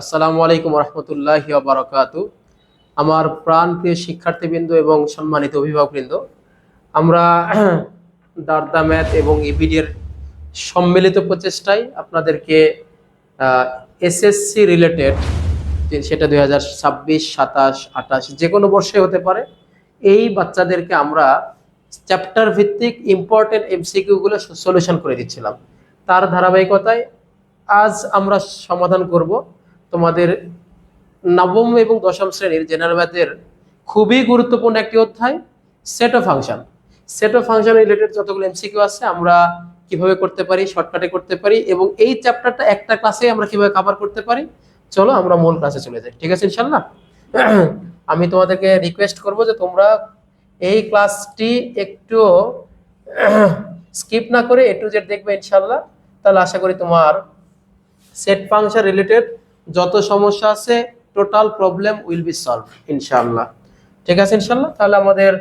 আসসালামু আলাইকুম রহমতুল্লাহি ওয়া বারাকাতুহু। আমার প্রাণপ্রিয় শিক্ষার্থীবৃন্দ এবং সম্মানিত অভিভাবকবৃন্দ, আমরা দার্দা ম্যাথ এবং ইবিডি এর সম্মিলিত প্রচেষ্টায় আপনাদেরকে এসএসসি রিলেটেড, সেটা 2026, 27, 28 যে কোনো বর্ষে হতে পারে, এই বাচ্চাদেরকে আমরা চ্যাপ্টার ভিত্তিক ইম্পর্টেন্ট এমসিকিউগুলো সলিউশন করে দিচ্ছিলাম। তার ধারাবাহিকতায় আজ আমরা সমাধান করব তোমাদের নবম এবং দশম শ্রেণীর জেনারেল ম্যাথের খুবই গুরুত্বপূর্ণ একটি অধ্যায়, set of function. Set of function related যতগুলো এমসিকিউ আছে আমরা কিভাবে করতে পারি, শর্টকাটে করতে পারি, এবং এই চ্যাপ্টারটা একটা ক্লাসে আমরা কিভাবে কভার করতে পারি। চলো আমরা মূল ক্লাসে চলে যাই, ঠিক আছে ইনশাল্লাহ। আমি তোমাদেরকে রিকোয়েস্ট করব যে তোমরা এই ক্লাসটি একটু স্কিপ না করে A to Z দেখবে ইনশাল্লাহ। তাহলে আশা করি তোমার সেট ফাংশন রিলেটেড যত সমস্যা আছে total problem will be solve ইনশাআল্লাহ, ঠিক আছে ইনশাআল্লাহ। তাহলে আমাদের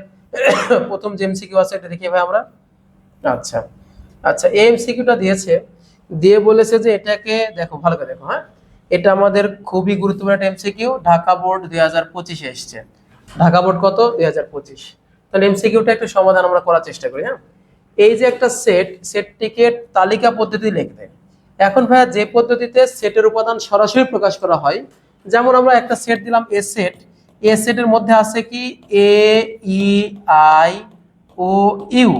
প্রথম যে এমসিকিউ আছে এটা দেখি ভাই আমরা। আচ্ছা আচ্ছা, এই এমসিকিউটা দিয়ে বলেছে যে এটাকে দেখো, ভালো করে দেখো। হ্যাঁ, এটা আমাদের খুবই গুরুত্বপূর্ণ একটা এমসিকিউ, ঢাকা বোর্ড 2025 এ এসেছে। ঢাকা বোর্ড কত? 2025। তাহলে এমসিকিউটা একটু সমাধান আমরা করার চেষ্টা করি। হ্যাঁ, এই যে একটা সেটটিকে তালিকা পদ্ধতি লিখবে। এখন ভাইয়া যে পদ্ধতিতে সেটের উপাদান সরাসরি প্রকাশ করা হয়, যেমন আমরা একটা সেট দিলাম এ সেটের মধ্যে আছে কি এ, ই, আই, ও, ইউ।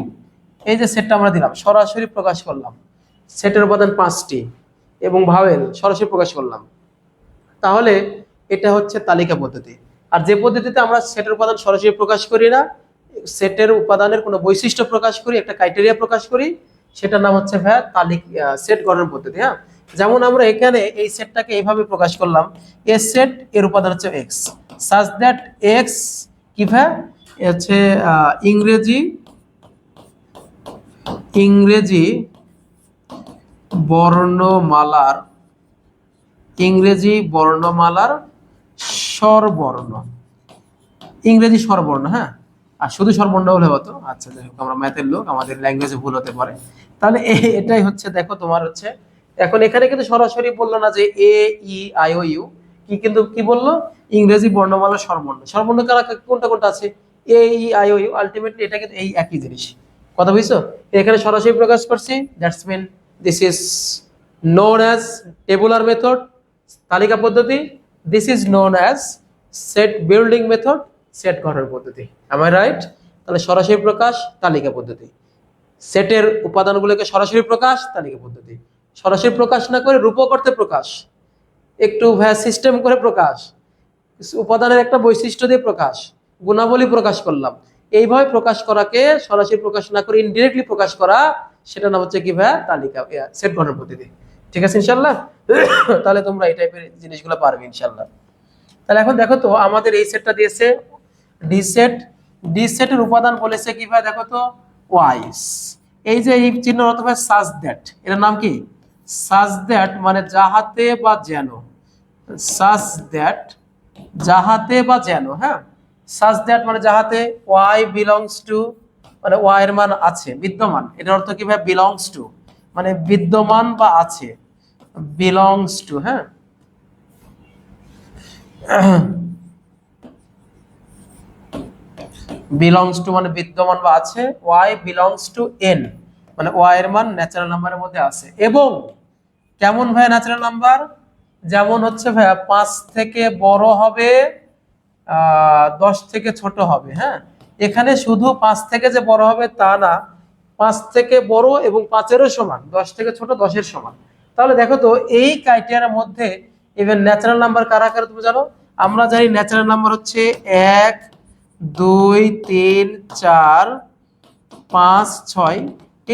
এই যে সেটটা আমরা দিলাম, সরাসরি প্রকাশ করলাম, সেটের উপাদান 5টি এবং ভাওয়েল সরাসরি প্রকাশ করলাম, তাহলে এটা হচ্ছে তালিকা পদ্ধতি। আর যে পদ্ধতিতে আমরা সেটের উপাদান সরাসরি প্রকাশ করি না, সেটের উপাদানের কোনো বৈশিষ্ট্য প্রকাশ করি, একটা ক্রাইটেরিয়া প্রকাশ করি, সেটার নাম হচ্ছে ভাইয়া তালিকা সেট গঠন পদ্ধতি। হ্যাঁ, যেমন আমরা এখানে এই সেটটাকে এইভাবে প্রকাশ করলাম, এ সেট এর উপাদান হচ্ছে এক্স, সাচ দ্যাট এক্স কি ভাইয়া হচ্ছে ইংরেজি বর্ণমালার স্বরবর্ণ, ইংরেজি স্বরবর্ণ। হ্যাঁ, আর শুধু স্বরবর্ণ হলে হতো। আচ্ছা যাই হোক, আমরা ম্যাথের লোক, আমাদের ল্যাঙ্গুয়েজে ভুল হতে পারে। তাহলে এটাই হচ্ছে, দেখো তোমার হচ্ছে এখন এখানে কিন্তু সরাসরি বললো না যে এ, ই, আই, ও, ইউ, কিন্তু কি বললো, ইংরেজি বর্ণমালা স্বরবর্ণ কারা কোনটা কোনটা আছে, এ, ই, আই, ও, ইউ। আলটিমেটলি এটা কিন্তু এই একই জিনিস, কথা বুঝছো? এখানে সরাসরি প্রকাশ করছি, that's mean this is known as tabular method, তালিকা পদ্ধতি। This is known as set building method, set গঠন পদ্ধতি। am I right? তাহলে সরাসরি প্রকাশ, তালিকা পদ্ধতি। সেটের উপাদানগুলোকে সরাসরি প্রকাশ, তালিকা পদ্ধতি। সরাসরি প্রকাশ না করে রূপক অর্থে প্রকাশ, একটু সিস্টেম করে প্রকাশ, উপাদানের একটা বৈশিষ্ট্য দিয়ে প্রকাশ, গুণাবলী প্রকাশ করলাম। এইভাবে প্রকাশ করাকে সরাসরি প্রকাশ না করে ইনডিরেক্টলি প্রকাশ করা, সেটা নাম হচ্ছে কি ভাইয়া তালিকা সেট গঠন পদ্ধতি, ঠিক আছে ইনশাল্লাহ। তাহলে তোমরা এই টাইপের জিনিসগুলো পারবে ইনশাল্লাহ। তাহলে এখন দেখো তো, আমাদের এই সেটটা দিয়েছে ডি সেটের উপাদান বলেছে কি ভাই, দেখো তো ওয়াইস। এই যে এই চিহ্ন অর্থ হয় সাচ দ্যাট, এটার নাম কি? সাচ দ্যাট মানে যাহাতে বা যেন, সাচ দ্যাট যাহাতে বা যেন। হ্যাঁ, সাচ দ্যাট মানে যাহাতে, ওয়াই বিলংস টু মানে ওয়াই এর মান আছে, বিদ্যমান। এটার অর্থ কি ভাই? বিলংস টু মানে বিদ্যমান বা আছে, বিলংস টু। হ্যাঁ, বিলংস টু মানে বিদ্যমান বা আছে, ওয়াই বিলংস টু এন মানে ওয়াই এর মান ন্যাচারাল নাম্বারের মধ্যে আছে। এবং কেমন ভাই ন্যাচারাল নাম্বার? যেমন হচ্ছে ভাইয়া 5 থেকে বড় হবে, 10 থেকে ছোট হবে। হ্যাঁ, এখানে শুধু 5 থেকে যে বড় হবে তা না, 5 থেকে বড় এবং 5-এরও সমান, 10 থেকে ছোট 10-এর সমান। তাহলে দেখো তো, এই ক্রাইটেরিয়ার মধ্যে ইভেন ন্যাচারাল নাম্বার কারা কারা তুমি জানো? আমরা জানি ন্যাচারাল নাম্বার হচ্ছে 1, 2, 3, 4, 5, 6।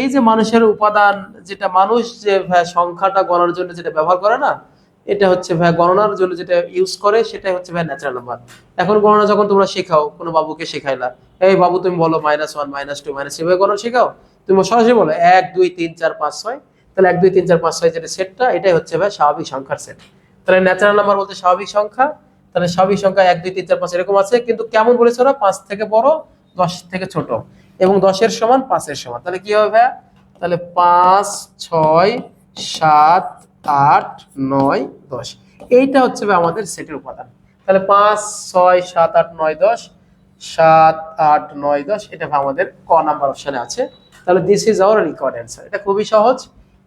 এই যে মানুষের উপাদান, যেটা মানুষ যে সংখ্যাটা গণনার জন্য যেটা ব্যবহার করে না, এটা হচ্ছে ভাই গণনার জন্য যেটা ইউজ করে, সেটাই হচ্ছে ভাই ন্যাচারাল নাম্বার। এখন গণনা যখন তোমরা শেখাও, কোনো বাবুকে শেখাইলা, এই বাবু তুমি বলো -1, -2, -3 গণনা শেখাও, তুমি সরাসরি বলো 1, 2, 3, 4, 5, 6। তাহলে 1, 2, 3, 4, 5, 6 যেটা সেটটা, এটাই হচ্ছে ভাই স্বাভাবিক সংখ্যার সেট। তাহলে ন্যাচারাল নাম্বার বলতে স্বাভাবিক সংখ্যা। তাহলে স্বাভাবিক সংখ্যা 1, 2, 3, 4, 5 এরকম আছে, কিন্তু কেমন বলেছে ওরা? 5 থেকে বড়, 10 থেকে ছোট এবং 10-এর সমান, 5-এর সমান। তাহলে কি হবে ভাইয়া? তাহলে 5, 6, 7, 8, 9, 10 এইটা হচ্ছে আমাদের সেটের উপাদান। তাহলে 5 6 7 8 9 10, 7 8 9 10, এটা আমাদের ক নাম্বার অপশনে আছে। তাহলে this is our required answer. এটা খুবই সহজ,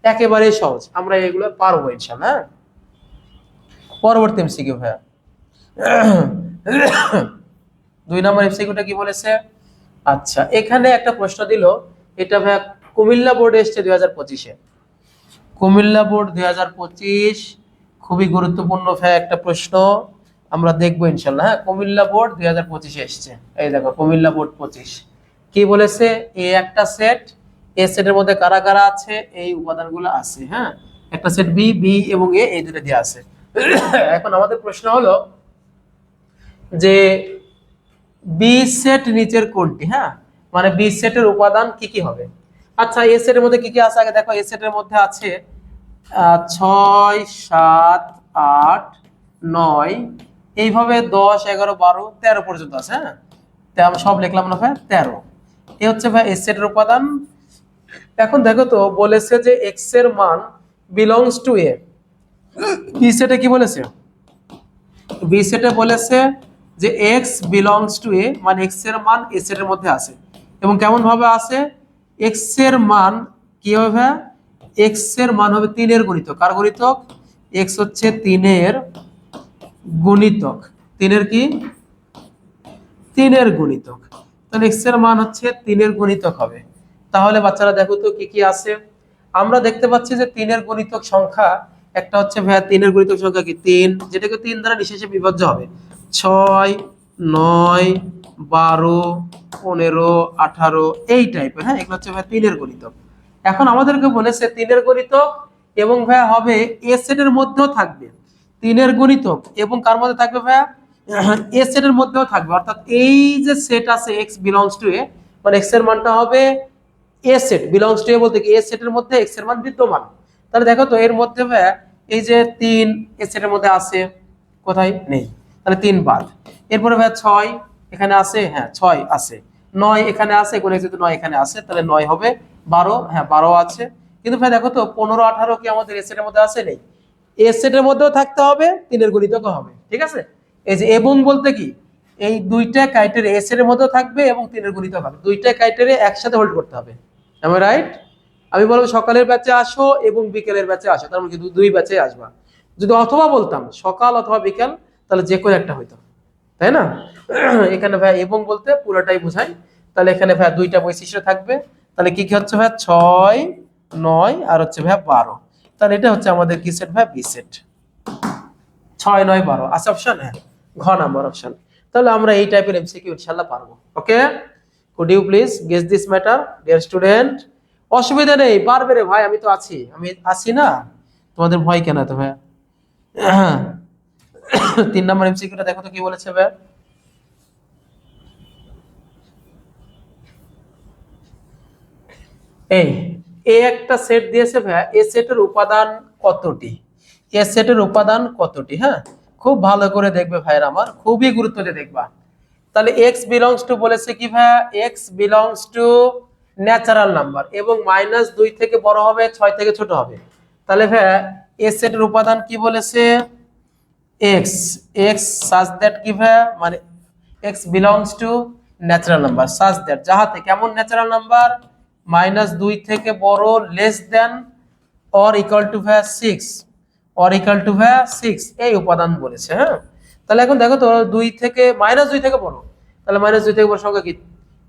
একেবারেই সহজ, আমরা এগুলো পারবো ইনশাআল্লাহ। হ্যাঁ, পরবর্তী এমসিকিউ ভাইয়া। 2 নম্বর এমসিকিউটা কি বলেছে? আচ্ছা, এখানে একটা প্রশ্ন দিল, এটা ভাইয়া কুমিল্লা বোর্ডে এসছে 2025-এ। কুমিল্লা বোর্ড 2025, খুবই গুরুত্বপূর্ণ ভাইয়া একটা প্রশ্ন, আমরা দেখবো ইনশাল্লাহ। হ্যাঁ, কুমিল্লা বোর্ড 2025-এ এসছে। এই দেখো কুমিল্লা বোর্ড 25 কি বলেছে, এ একটা সেট, এ সেটের মধ্যে কারা কারা আছে, এই উপাদানগুলো আছে। হ্যাঁ, একটা সেট বি, বি এবং এ, এই দুটো দিয়ে আছে। এখন আমাদের প্রশ্ন হলো যে বি সেট নিচের কোনটি? হ্যাঁ, মানে বি সেটের উপাদান কি কি হবে। আচ্ছা, এ সেটের মধ্যে কি কি আছে আগে দেখো। এ সেটের মধ্যে আছে 6 7 8 9, এইভাবে 10 11 12 13 পর্যন্ত আছে। হ্যাঁ, তাই আমরা সব লিখলাম না ভাই, 13। এই হচ্ছে ভাই এ সেটের উপাদান। এখন দেখো তো বলেছে যে এক্স এর মান বিলংস টু এ। বি সেটে কি বলেছে? বি সেটে বলেছে যে এক্স বিলংস টু এ, মানে এক্স এর মান এ সেটের মধ্যে আছে। এবং কেমন ভাবে আছে? এক্স এর মান কি হবে? এক্স এর মান হবে 3 এর গুণিতক। কার গুণিতক? এক্স হচ্ছে 3 এর গুণিতক। 3 এর কি? 3 এর গুণিতক। তাহলে এক্স এর মান হচ্ছে 3 এর গুণিতক হবে। তাহলে বাচ্চারা দেখো তো কি কি আছে। আমরা দেখতে পাচ্ছি যে 3 এর গুণিতক সংখ্যা একটা হচ্ছে ভাইয়া, 3 এর গুণিতক সংখ্যা কি? 3, যেটাকে 3 দ্বারা নিঃশেষে বিভাজ্য হবে। 6 9 12 15 18 এই টাইপের। হ্যাঁ, এগুলো হচ্ছে ভাই 3 এর গুণিতক। এখন আমাদেরকে বলেছে 3 এর গুণিতক এবং ভাইয়া হবে এ সেটের মধ্যেও থাকবে। 3 এর গুণিতক এবং কার মধ্যে থাকবে ভাইয়া? এ সেটের মধ্যেও থাকবে। অর্থাৎ এই যে সেট আছে x বিলংস টু এ, মানে x এর মানটা হবে এ সেট বিলংস টু এ, বলতে কি এ সেটের মধ্যে x এর মান বিদ্যমান। তাহলে দেখো তো এর মধ্যে ভাইয়া এই যে 3 এ সেটের মধ্যে আছে, কোথায়? নেই, তাহলে 3 বাদ। এরপরে ভাইয়া 6 এখানে আছে, হ্যাঁ 6 আছে। 9 এখানে আছে, কোন যেহেতু 9 এখানে আছে, তাহলে 9 হবে। 12, হ্যাঁ 12 আছে। কিন্তু ভাই দেখো তো 15 18 কি আমাদের এ সেটের মধ্যে আছে? নেই। এ সেটের মধ্যেও থাকতে হবে, 3 এর গুণিতক হবে। ঠিক আছে, এই যে এবং বলতে কি, এই দুইটা ক্রাইটেরিয়া এস এর মধ্যেও থাকবে এবং 3 এর গুণিতক হবে। দুইটা ক্রাইটেরিয়া একসাথে হোল্ড করতে হবে। am I right? আমি বলবো সকালের ব্যাচে আসো এবং বিকেলের ব্যাচে আসো, তার মানে কি দুই ব্যাচে আসবা। যদি অথবা বলতাম সকাল অথবা বিকেল, তাহলে যে কোনো একটা হইতো, তাই না? এখানে ভাই এবং বলতে পুরোটাই বোঝায়। তাহলে এখানে ভাই দুইটা বৈশিষ্ট্য থাকবে। তাহলে কি কি হচ্ছে ভাই? 6 9 আর হচ্ছে ভাই 12। তাহলে এটা হচ্ছে আমাদের কি সেট ভাই? B set. 6 9 12 আছে অপশন, হ্যাঁ ঘ নাম্বার অপশন। তাহলে আমরা এই টাইপের এমসিকিউ ইনশাআল্লাহ পারবো। Okay, could you please guess this matter dear student? অসুবিধা নেই, পারবে রে ভাই, আমি তো আছি, আমি আছি না, তোমাদের ভয় কেন তো ভাই? 3 নাম্বার এমসিকিউটা দেখো তো কি বলেছে ভাই। এই এ একটা সেট দিয়েছে ভাই, এ সেটের উপাদান কতটি? এ সেটের উপাদান কতটি? হ্যাঁ, খুব ভালো করে দেখবে ভাইয়ের আমার, খুবই গুরুত্ব দিয়ে দেখবা। তাহলে এক্স বিলংস টু বলেছে কি ভাইয়া? X belongs to natural number এবং -2 থেকে বড় হবে, 6 থেকে ছোট হবে। তাহলে ভাইয়া এ সেটের উপাদান কি বলেছে? এক্স। এক্স সাজ দ্যাট কি ভাইয়া, মানে x belongs to natural number such that, যাহাতে কেমন ন্যাচারাল নাম্বার? -2 থেকে বড়, less than or equal to ভাইয়া 6, অর ইকুয়াল টু ভাইয়া 6, এই উপাদান বলেছে। হ্যাঁ, তাহলে এখন দেখো তো 2 থেকে -2 থেকে বড়, তাহলে -2 থেকে বড় সংখ্যা কি?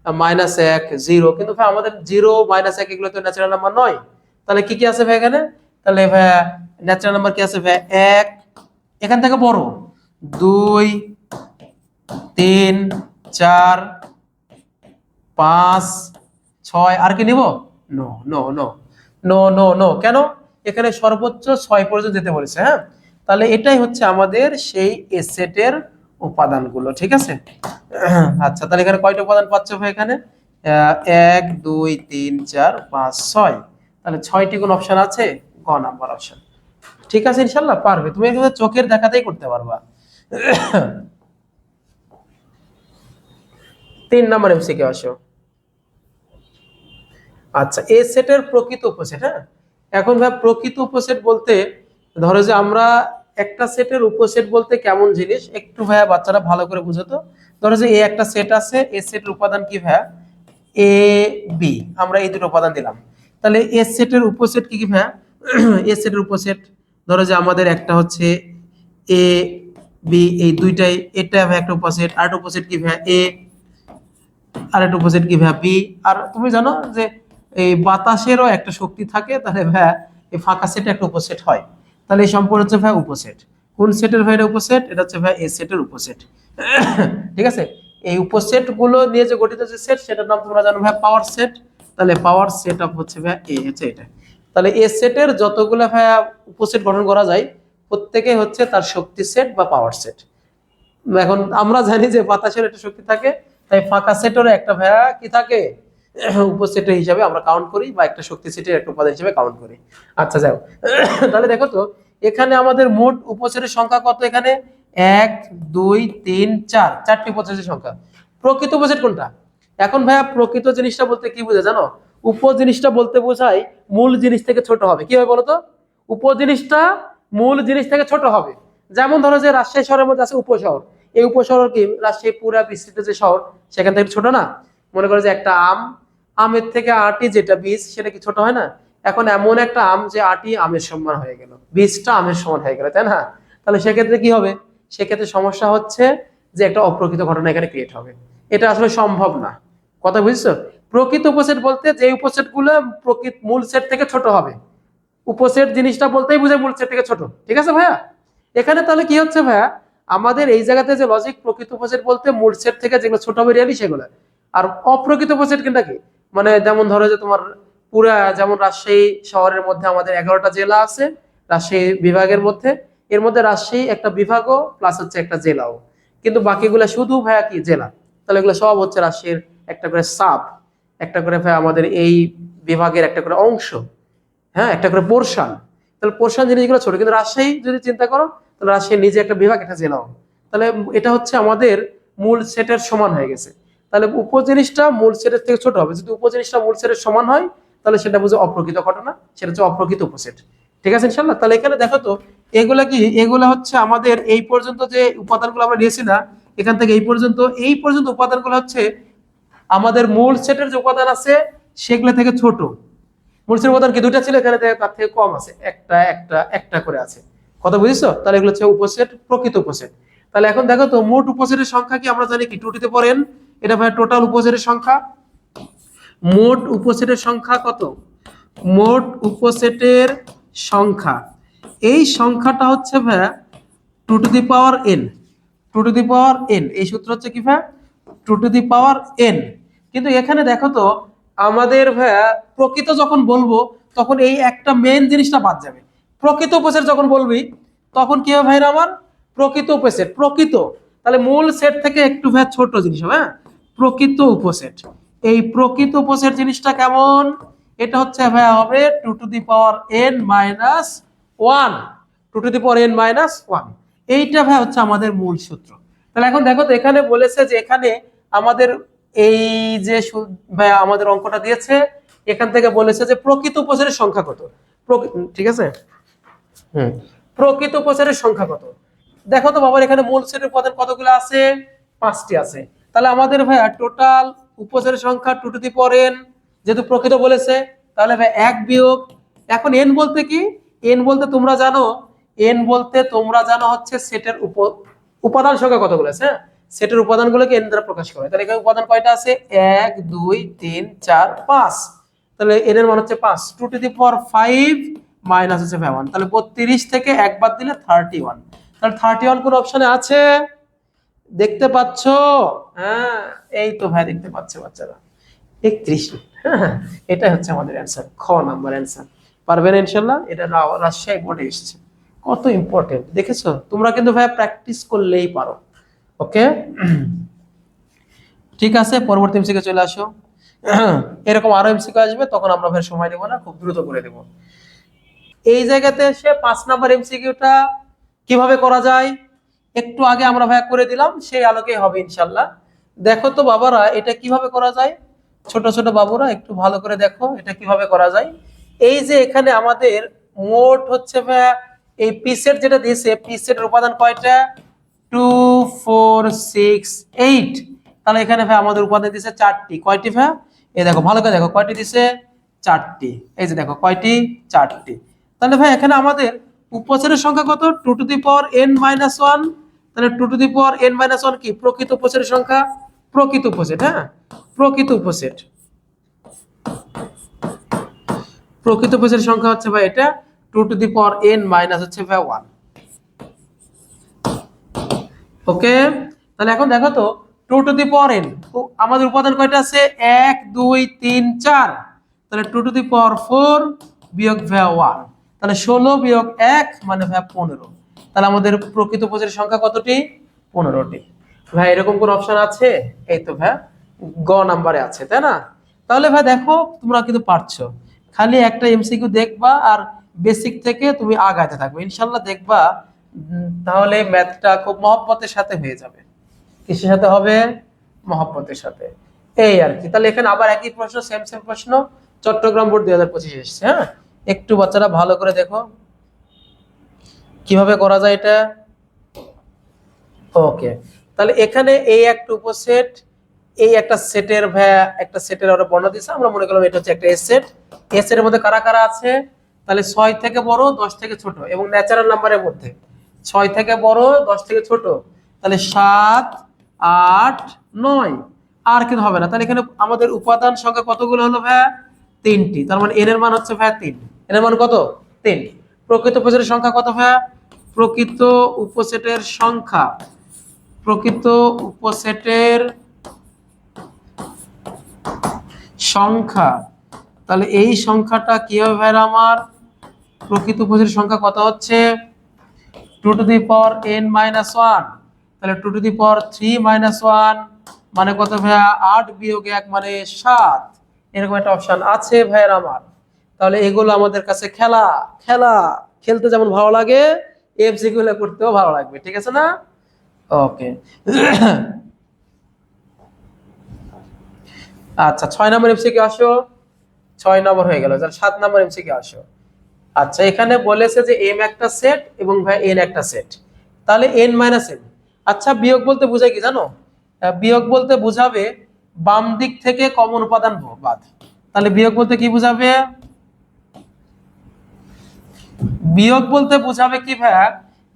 -1 0, কিন্তু ভাই আমাদের 0 -1 এগুলো তো ন্যাচারাল নাম্বার নয়। তাহলে কি কি আছে ভাই এখানে? তাহলে ভাইয়া ন্যাচারাল নাম্বার কি আছে ভাই? 1, এখান থেকে বড় 2 3 4 5 6, আর কি নিব? No no no no no no, কেন? এখানে সর্বোচ্চ 6 পর্যন্ত যেতে বলেছে। হ্যাঁ, তাহলে এটাই হচ্ছে আমাদের সেই এ সেটের উপাদানগুলো। ঠিক আছে, আচ্ছা তাহলে এখানে কয়টা উপাদান পাচ্ছ ভাই? এখানে 1 2 3 4 5 6, তাহলে 6টি কোন অপশন আছে? গ নাম্বার অপশন। ঠিক আছে, ইনশাআল্লাহ পারবে তুমি, এগুলো চোখের দেখাতেই করতে পারবা। 3 নাম্বার এমসিকিউ আসো। আচ্ছা, এ সেটের প্রকৃত উপসেট। হ্যাঁ, এখন ভাই প্রকৃত উপসেট বলতে ধরো যে আমরা একটা সেটের উপসেট বলতে কেমন জিনিস একটু ভাইয়া বাচ্চারা ভালো করে বুঝো তো। ধরো যে এই একটা সেট আছে, এই সেটের উপাদান কি ভাইয়া? এ বি, আমরা এই দুটো উপাদান দিলাম। তাহলে এ সেটের উপসেট কি কি ভাইয়া? এ সেটের উপসেট ধরো যে আমাদের একটা হচ্ছে এ বি, এই দুইটাই, এটা ভাই একটা উপসেট, আর একটা উপসেট কি ভাইয়া এ, আর একটা উপসেট কি ভাইয়া বি। আর তুমি জানো যে এই বাতাসেরও একটা শক্তি থাকে, তাহলে ভাইয়া এই ফাঁকা সেটে একটা উপসেট হয়। তাহলে এই সম্পূর্ণ হচ্ছে ভাইয়া উপসেট। কোন সেটের ভাই এটা উপসেট? এটা হচ্ছে ভাইয়া এ সেটের উপসেট। ঠিক আছে, এই উপসেট গুলো নিয়ে যে গঠিত যে সেট, সেটার নাম তোমরা জানো ভাইয়া পাওয়ার সেট। তাহলে পাওয়ার সেট অফ হচ্ছে ভাইয়া এ, হচ্ছে এটা। তাহলে এ সেটের যতগুলো ভাইয়া উপসেট গঠন করা যায়, প্রত্যেকে হচ্ছে তার শক্তি সেট বা পাওয়ার সেট। এখন আমরা জানি যে বাতাসের একটা শক্তি থাকে, তাই ফাঁকা সেটেরও একটা ভাইয়া কি থাকে? উপসেটের হিসাবে আমরা কাউন্ট করি, বা একটা শক্তি সেটের একটা উপাদান হিসেবে কাউন্ট করি। আচ্ছা যাও, তাহলে দেখো তো এখানে আমাদের মোট উপসেটের সংখ্যা কত? এখানে 1 2 3 4, চারটি উপসেটের সংখ্যা। প্রকৃত উপসেট কোনটা? এখন ভাইয়া প্রকৃত জিনিসটা বলতে কি বোঝায় জানো? উপ জিনিসটা বলতে বোঝায় মূল জিনিস থেকে ছোট হবে। কি হবে বলো তো? উপ জিনিসটা মূল জিনিস থেকে ছোট হবে। যেমন ধরো যে রাজশাহী শহরের মধ্যে আছে উপশহর, এই উপশহর কি রাজশাহী পুরা বিস্তৃত যে শহর, সেখান থেকে ছোট না? মনে করো যে একটা আম, আমের থেকে আটি যেটা বীজ, সেটা কি ছোট হয় না? এখন এমন একটা আম যে আটি আমের সমান হয়ে গেল, বীজটা আমের সমান হয়ে গেল, তাই না? তাহলে সেক্ষেত্রে কি হবে? সেক্ষেত্রে সমস্যা হচ্ছে যে একটা অপ্রকৃত ঘটনা এখানে ক্রিয়েট হবে। এটা আসলে সম্ভব না। কথা বুঝছো? প্রকৃত উপসেট বলতে যে উপসেট গুলো প্রকৃত মূল সেট থেকে ছোট হবে। উপসেট জিনিসটা বলতেই বোঝায় মূল সেট থেকে ছোট। ঠিক আছে ভাইয়া? এখানে তাহলে কি হচ্ছে ভাইয়া, আমাদের এই জায়গাতে যে লজিক, প্রকৃত উপসেট বলতে মূল সেট থেকে যেগুলো ছোট হবে রিয়ালি সেগুলো। আর অপ্রকৃত উপসেট কিনা কি, মানে যেমন ধরো যে তোমার পুরা, যেমন রাজশাহী শহরের মধ্যে আমাদের 11টা জেলা আছে, রাজশাহী বিভাগের মধ্যে। এর মধ্যে রাজশাহী একটা বিভাগও প্লাস হচ্ছে একটা জেলাও, কিন্তু বাকিগুলো শুধু ভাইয়া কি জেলা। তাহলে এগুলো সব হচ্ছে রাজশাহীর একটা করে সাব, একটা করে ভাইয়া আমাদের এই বিভাগের একটা করে অংশ, হ্যাঁ, একটা করে পোর্শন। তাহলে পোর্শন জিনিসগুলো ছোট, কিন্তু রাজশাহী যদি চিন্তা করো, তাহলে রাজশাহী নিজে একটা বিভাগ, একটা জেলাও। তাহলে এটা হচ্ছে আমাদের মূল সেটের সমান হয়ে গেছে। তাহলে উপজিনিসটা মূল সেটের থেকে ছোট হবে। যদি উপজিনিসটা মূল সেটের সমান হয়, তাহলে সেটা বুঝে অপ্রকৃত ঘটনা, সেটা হচ্ছে অপ্রকৃত উপসেট। ঠিক আছে ইনশাল্লাহ? তাহলে এখানে দেখো তো এগুলা কি, এগুলা হচ্ছে আমাদের এই পর্যন্ত যে উপাদানগুলো আমরা নিয়েছি না, এখান থেকে এই পর্যন্ত উপাদানগুলো হচ্ছে আমাদের মূল সেটের যে উপাদান আছে সেগুলো থেকে ছোট। মূল সেটের উপাদান কি দুইটা ছিল, এখানে তার থেকে কম আছে, একটা একটা একটা করে আছে। কথা বুঝেছো? তাহলে এগুলো হচ্ছে উপসেট, প্রকৃত উপসেট। তাহলে এখন দেখো তো মোট উপসেটের সংখ্যা কি আমরা জানি কি 2 টু দি পাওয়ার n। এটা ভাই টোটাল উপসেটের সংখ্যা। মোট উপসেটের সংখ্যা কত? মোট উপসেটের সংখ্যা, এই সংখ্যাটা হচ্ছে ভাই 2 to the power n। 2 to the power n, এই সূত্র হচ্ছে কি ভাই? 2 টু দি পাওয়ার n। কিন্তু এখানে দেখো তো আমাদের ভাই প্রকৃত যখন বলবো, তখন এই একটা মেইন জিনিসটা বাদ যাবে। প্রকৃত উপসেট যখন বলবি, তখন কি হবে ভাইরা আমার? প্রকৃত উপসেট, প্রকৃত, তাহলে মূল সেট থেকে একটু ভাই ছোট জিনিস হবে, হ্যাঁ, প্রকৃত উপসেট। এই প্রকৃত উপসেট জিনিসটা কেমন? এটা হচ্ছে ভাই হবে 2 to the power n minus 1। 2 to the power n minus 1, এইটা ভাই হচ্ছে আমাদের মূল সূত্র। তাহলে এখন দেখো তো এখানে বলেছে যে এখানে আমাদের এই যে ভাই আমাদের অঙ্কটা দিয়েছে, এখান থেকে বলেছে যে প্রকৃত উপসেটের সংখ্যা কত। ঠিক আছে, প্রকৃত উপসেটের সংখ্যা কত? দেখো তো বাবার, এখানে মূল সেটের উপাদান কতগুলো আছে? 5টি আছে। তাহলে আমাদের ভাই টোটাল উপসেটের সংখ্যা 2 টু দি পাওয়ার n, যেহেতু প্রকৃত বলেছে, তাহলে ভাই 1 বিয়োগ, এখন n বলতে কি? n বলতে তোমরা জানো, হচ্ছে সেটের উপাদান সংখ্যা কতগুলো আছে, হ্যাঁ, সেটের উপাদানগুলোকে n দ্বারা প্রকাশ করা হয়। তাহলে এখানে উপাদান কয়টা আছে? 1 2 3 4 5। তাহলে n এর মান হচ্ছে 5। 2 টু দি পাওয়ার 5 মাইনাস হচ্ছে 1। তাহলে 32 থেকে 1 বাদ দিলে 31। তাহলে 31 কোন অপশনে আছে? দেখতে পাচ্ছ? হ্যাঁ, এই তো ভাই দেখতে পাচ্ছে বাচ্চারা, 31। হ্যাঁ, এটাই হচ্ছে আমাদের অ্যান্সার, খ নাম্বার অ্যান্সার। পারবেন ইনশাআল্লাহ? এটা রাজশাহী বোর্ডে এসেছে। কত ইম্পর্টেন্ট দেখেছো? তোমরা কিন্তু ভাই প্র্যাকটিস করলেই পারো। ওকে, ঠিক আছে, পরবর্তী এমসিকিউ চলে আসো। এরকম আরো এমসিকিউ আসবে, তখন আমরা ভাই সময় দেব না, খুব দ্রুত করে দেব। এই জায়গাতে এসে 5 নাম্বার এমসিকিউটা কিভাবে করা যায় একটু আগে আমরা ভাই করে দিলাম, সেই আলোকেই হবে ইনশাআল্লাহ। দেখো তো বাবারা, এটা কিভাবে করা যায়? ছোট ছোট বাবুরা একটু ভালো করে দেখো এটা কিভাবে করা যায়। এই যে এখানে আমাদের মোট হচ্ছে ভাই এই পি সেট যেটা দিয়েছে, পি সেটের উপাদান কয়টা? 2 4 6 8। তাহলে এখানে ভাই আমাদের উপাদান দিয়েছে 4টি। কয়টি ভাই? এই দেখো ভালো করে দেখো কয়টি দিয়েছে? 4টি। এই যে দেখো কয়টি? 4টি। তাহলে ভাই এখানে আমাদের উপসেটের সংখ্যা কত? 2 to the power n minus 1। তাহলে 2 to the power n minus 1 কি প্রকৃত উপসেটের সংখ্যা? প্রকৃত উপসেট, হ্যাঁ প্রকৃত উপসেট। প্রকৃত উপসেটের সংখ্যা হচ্ছে ভাই এটা 2 to the power n minus হচ্ছে ভাই 1। ওকে, তাহলে এখন দেখো তো 2 টু দি পাওয়ার n আমাদের উপাদান কয়টা আছে? 1 2 3 4। তাহলে 2 টু দি পাওয়ার 4 বিয়োগ ভাই 1, তাহলে 16 বিয়োগ 1 মানে ভাই 15। তাহলে আমাদের প্রকৃত উপসেটের সংখ্যা কতটি? 15টি। ভাই এরকম কোন অপশন আছে? এই তো ভাই গ নাম্বারে আছে, তাই না? তাহলে ভাই দেখো তোমরা কিন্তু পারছো, খালি একটা এমসিকিউ দেখবা আর বেসিক থেকে তুমি আগাতে থাকবে, ইনশাআল্লাহ দেখবা তাহলে ম্যাথটা খুব মহব্বতের সাথে হয়ে যাবে। কিসের সাথে হবে? মহব্বতের সাথে। এই আর কি। তাহলে এখানে আবার একই প্রশ্ন, সেম সেম প্রশ্ন, চট্টগ্রাম বোর্ড 2025 এসেছে। হ্যাঁ, একটু বাচ্চারা ভালো করে দেখো কিভাবে করা যায় এটা। ওকে, তাহলে এখানে এই একটা উপসেট, এই একটা সেটের একটা সেটের ওরা বর্ণনা দিয়েছে, আমরা মনে করলাম এটা হচ্ছে একটা এস সেট। এস সেটের মধ্যে কারা কারা আছে? তাহলে 6 থেকে বড় 10 থেকে ছোট, এবং ন্যাচারাল নাম্বারের মধ্যে 6 থেকে বড় 10 থেকে ছোট। তাহলে 7 8 9, আর কিন্তু হবে না। তাহলে এখানে আমাদের উপাদান সংখ্যা কতগুলো হলো ভাই? 3টি। তার মানে এর মান হচ্ছে ভাই 3। এর মান কত? 3। প্রকৃত উপসেটের সংখ্যা কত ভাই? প্রকৃত উপসেটের সংখ্যা, প্রকৃত উপসেটের সংখ্যা, তাহলে এই সংখ্যাটা কি হবে ভাই আমার? প্রকৃত উপসেটের সংখ্যা কত হচ্ছে? 2 to the power n minus 1। তাহলে 2 টু দি পাওয়ার 3 মাইনাস 1 মানে কত ভাইয়া? 8 বিয়োগ 1 মানে 7। এরকম একটা অপশন আছে ভাইয়ের আমার। তাহলে এগুলো আমাদের কাছে খেলা, খেলা খেলতে যেমন ভালো লাগে, এমসিকিউ গুলো করতেও ভালো লাগবে, ঠিক আছে না? ওকে। আচ্ছা 6 নম্বর এমসিকিউ আসো। 6 নম্বর হয়ে গেল, 7 নম্বর এমসিকিউ আসো। আচ্ছা এখানে বলেছে যে m একটা সেট এবং ভাই n একটা সেট, তাহলে n মাইনাস m। আচ্ছা বিয়োগ বলতে বোঝায় কি জানো? বিয়োগ বলতে বোঝাবে বাম দিক থেকে কমন উপাদান বাদ। তাহলে বিয়োগ বলতে কি বোঝাবে? বিয়োগ বলতে বোঝাবে কি ভাই?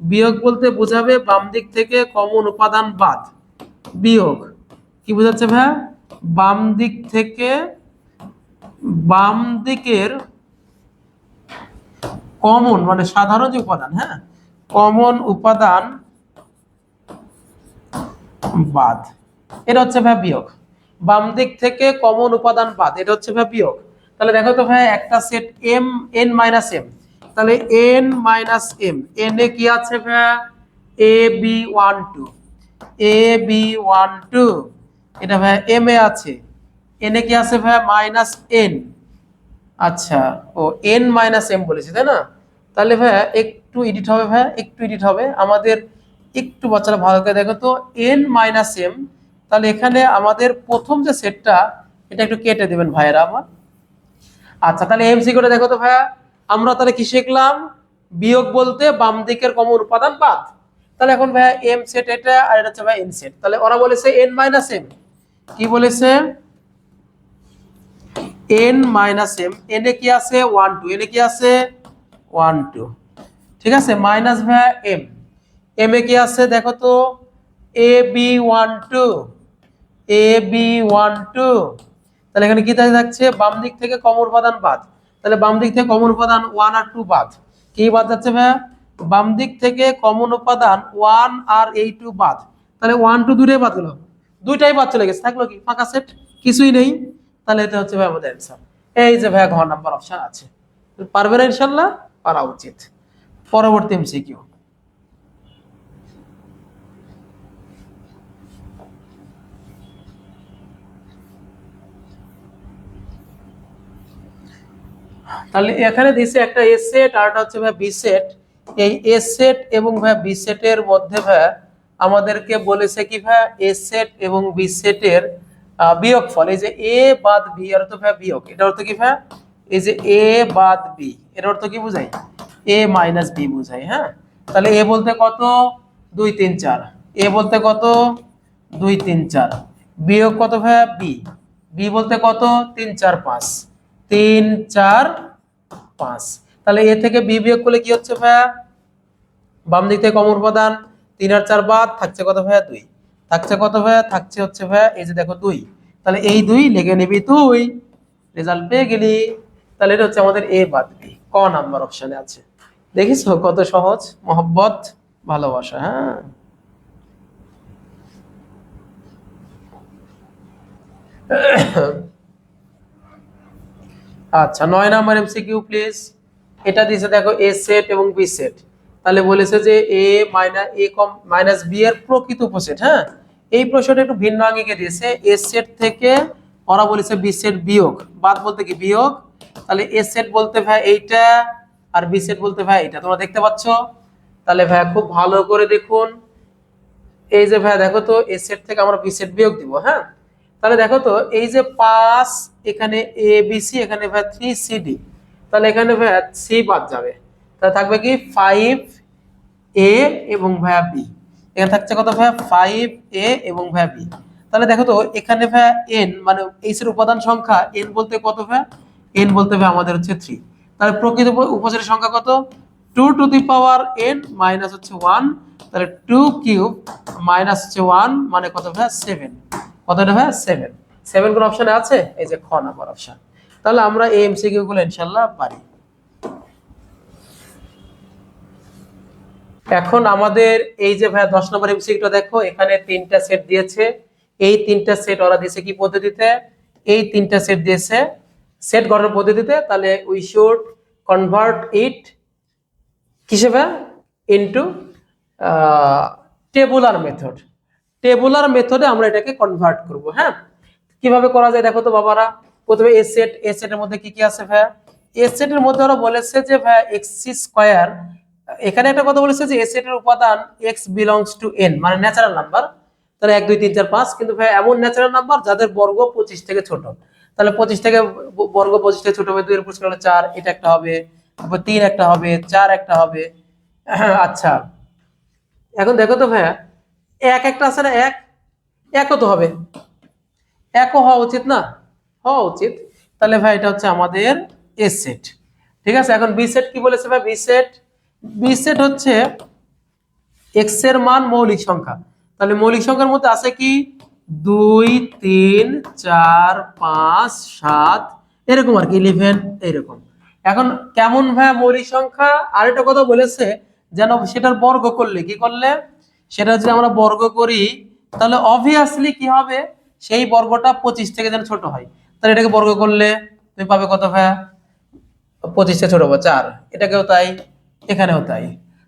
বিয়োগ বলতে বোঝাবে বাম দিক থেকে কমন উপাদান বাদ। বিয়োগ কি বোঝাচ্ছে ভাই? বাম দিক থেকে, বাম দিকের কমন মানে সাধারণ যে উপাদান, হ্যাঁ কমন উপাদান বাদ, এটা হচ্ছে ভাই বিয়োগ। বাম দিক থেকে কমন উপাদান বাদ, এটা হচ্ছে ভাই বিয়োগ। তাহলে দেখো তো ভাই একটা set m n minus m, তাহলে n মাইনাস m, n এ কি আছে ভাই? a b 1 2, a b 1 2, এটা ভাই m এ আছে। n এ কি আছে ভাই? Minus n। আচ্ছা ও n মাইনাস m বলেছি, তাই না? তাহলে ভাই একটু এডিট হবে, ভাই একটু এডিট হবে আমাদের, একটু বাচ্চারা ভালো করে দেখো তো n মাইনাস m। তাহলে এখানে আমাদের প্রথম যে সেটটা, এটা একটু কেটে দিবেন ভাইয়েরা আমার। আচ্ছা তাহলে এমসিকিউটা দেখো তো ভাইয়া, আমরা তাহলে কি শিখলাম? বিয়োগ বলতে বাম দিকের কমন উপাদান বাদ। তাহলে এখন ভাইয়া m সেট এটা, আর এটা হচ্ছে ভাই n সেট। তাহলে ওরা বলেছে n মাইনাস m, কি বলেছে? n মাইনাস m, n এ কি আছে? 1 2, n এ কি আছে? 1 2, ঠিক আছে। মাইনাস ভাইয়া m, m এ কি আছে দেখো তো? a b 1 2, a b 1 2। তাহলে এখানে কি থাকছে? বাম দিক থেকে কমন উপাদান বাদ। তাহলে বাম দিক থেকে কমন উপাদান 1 আর 2 বাদ। কি বাদ যাচ্ছে ভাইয়া? বাম দিক থেকে কমন উপাদান 1 আর এই 2 বাদ। তাহলে 1 2 দুটোই বাদ গেল, দুইটাই বাদ চলে গেছে, থাকলো কি? ফাঁকা সেট, কিছুই নেই। তাহলে এটা হচ্ছে ভাই আমাদের অ্যানসার। এই যে ভাইয়া ঘ নাম্বার অপশন আছে। পারবে না ইনশাআল্লাহ? পারা উচিত। পরবর্তী এমসিকিউ। তাহলে এখানে দিছে একটা এ সেট আর একটা হচ্ছে ভাই বি সেট। এই এ সেট এবং ভাই বি সেটের মধ্যে ভাই আমাদেরকে বলেছে কি ভাই? এ সেট এবং বি সেটের বিয়োগফল। এই যে এ বাদ বি এর অর্থ ভাই বিয়োগ, এটার অর্থ কি ভাই? এই যে এ বাদ বি এর অর্থ কি বুঝাই? এ মাইনাস বি বোঝাই, হ্যাঁ। তাহলে এ বলতে কত, 2 3 4, এ বলতে কত 2 3 4, বিয়োগ কত ভাইয়া বি, বি বলতে কত 3 4 5, 3 4 5। তাহলে এ থেকে বি বিয়োগ করলে কি হচ্ছে ভাইয়া, বাম দিক থেকে কমন উপাদান 3 আর 4 বাদ, থাকছে কত ভাইয়া 2, থাকছে কত ভাইয়া, থাকছে হচ্ছে ভাইয়া এই যে দেখো 2। তাহলে এই 2 লিখে নিবি তুই, রেজাল্ট পেয়ে গেলি। তাহলে এটা হচ্ছে আমাদের এ বাদ বি, ক নাম্বার অপশনে আছে। দেখিস কত সহজ, মহব্বত ভালোবাসা, হ্যাঁ। আচ্ছা 9 নাম্বার এমসিকিউ প্লিজ। এটা দিয়েছে দেখো এ সেট এবং বি সেট। তাহলে বলেছে যে এ মাইনাস এ কম মাইনাস বি এর প্রকৃত উপসেট, হ্যাঁ। এই প্রশ্নটা একটু ভিন্ন আঙ্গিকে দিয়েছে, এ সেট থেকে ওরা বলেছে বি সেট বিয়োগ, বাদ বলতে কি বিয়োগ। তাহলে এ সেট বলতে ভাই এইটা, আর বি সেট বলতে ভাই এটা, তোমরা দেখতে পাচ্ছ। তাহলে ভাই খুব ভালো করে দেখুন, এই যে ভাই দেখো তো এ সেট থেকে আমরা বি সেট বিয়োগ দিব, হ্যাঁ। তাহলে দেখো তো এই যে 5, এখানে এ বি সি, এখানে ভাই 3 সি ডি, তাহলে এখানে ভাই সি বাদ যাবে, তাহলে থাকবে কি 5 এ এবং ভাইয়া বি। এখানে থাকছে কত ভাইয়া 5 এ এবং ভাইয়া বি। তাহলে দেখো তো এখানে ভাইয়া এন মানে এইচ এর উপাদান সংখ্যা এন বলতে কত ভাইয়া, এন বলতে ভাইয়া আমাদের হচ্ছে 3। তাহলে প্রকৃত উপসেটের সংখ্যা কত, 2 to the power n minus হচ্ছে 1। তাহলে 2 কিউব মাইনাস হচ্ছে 1 মানে কত ভাইয়া 7। কতটা ভাইয়া 7। 7 কোন অপশনে আছে, এই যে খ নাম্বার অপশন। তাহলে আমরা এই এমসিকিউ গুলো ইনশাআল্লাহ পারি। এখন আমাদের এই যে ভাইয়া 10 নম্বর এমসিকিউটা দেখো, এখানে 3টা সেট দিয়েছে। এই 3টা সেট ওরা দিয়েছে কি পদ্ধতিতে, এই 3টা সেট দিয়েছে সেট গঠন পদ্ধতিতে। তাহলে উই শুড কনভার্ট ইট কিসে ভাইয়া, ইনটু টেবুলার মেথড। টেবুলার মেথডে আমরা এটাকে কনভার্ট করব, হ্যাঁ। কিভাবে করা যায় দেখো তো বাবারা। প্রথমে এ সেট, এ সেটের মধ্যে কি কি আছে ভাইয়া, এ সেটের মধ্যে ওরা বলেছে যে ভাইয়া এক্স স্কয়ার, এখানে একটা কথা বলেছে যে এ সেটের উপাদান x বিলংস টু n মানে ন্যাচারাল নাম্বার। তাহলে 1 2 3 4 5, কিন্তু ভাই এমন ন্যাচারাল নাম্বার যাদের বর্গ 25 থেকে ছোট। তাহলে 25 থেকে বর্গ 25 থেকে ছোট হবে, 2 এর উপর হলো 4, এটা একটা হবে, তারপর 3 একটা হবে, 4 একটা হবে। আচ্ছা এখন দেখো তো ভাইয়া এক একটা আছে না, এক একও তো হবে, একও হওয়া উচিত না, হওয়া উচিত। তাহলে ভাই এটা হচ্ছে আমাদের এ সেট, ঠিক আছে। এখন বি সেট কি বলেছে ভাই, বি সেট, বি সেট হচ্ছে এক্স এর মান মৌলিক সংখ্যা। তাহলে মৌলিক সংখ্যার মধ্যে আছে কি 2 3 4 5 7 এরকম আর কি 11 এরকম। এখন কেমন ভাই মৌলিক সংখ্যা, আর একটা কথা বলেছে যেন সেটার বর্গ করলে কি করলে, সেটা যদি আমরা বর্গ করি তাহলে অবভিয়াসলি কি হবে, সেই বর্গটা 25 থেকে যেন ছোট হয়। তাহলে এটাকে বর্গ করলে তুমি পাবে কত ভাইয়া, 25 থেকে ছোট হবে 4, এটাকেও তাই, এখানেও তাই।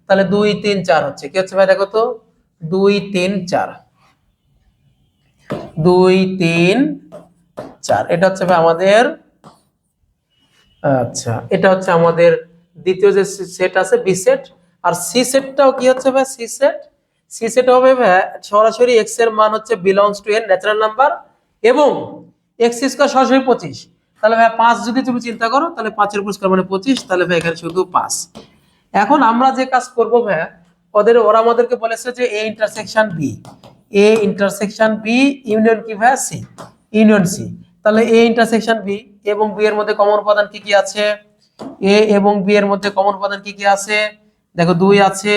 তাহলে 2 3 4 হচ্ছে কি হচ্ছে ভাই দেখো তো, 2 3 4, 2 3 4, এটা হচ্ছে ভাই আমাদের, আচ্ছা এটা হচ্ছে আমাদের দ্বিতীয় যে সেট আছে বি সেট। আর সি সেটটাও কি হচ্ছে ভাই, সি সেট, সি সেট হবে ভাই সরাসরি x এর মান হচ্ছে belongs to n natural number এবং x স্কয়ার সরাসরি 25। তাহলে ভাই 5 যদি তুমি চিন্তা করো তাহলে 5 এর উপর স্কয়ার মানে 25, তাহলে ভাই এখানে শুধু 5। এখন আমরা যে কাজ করব ভাই, ওরা আমাদেরকে বলেছে যে A intersection B, A intersection B union কি ভাই সি, ইউনিয়ন সি। তাহলে এ ইন্টারসেকশন বি এবং বি এর মধ্যে কমন উপাদান কি কি আছে, এ এবং বি এর মধ্যে কমন উপাদান কি কি আছে দেখো, 2 আছে,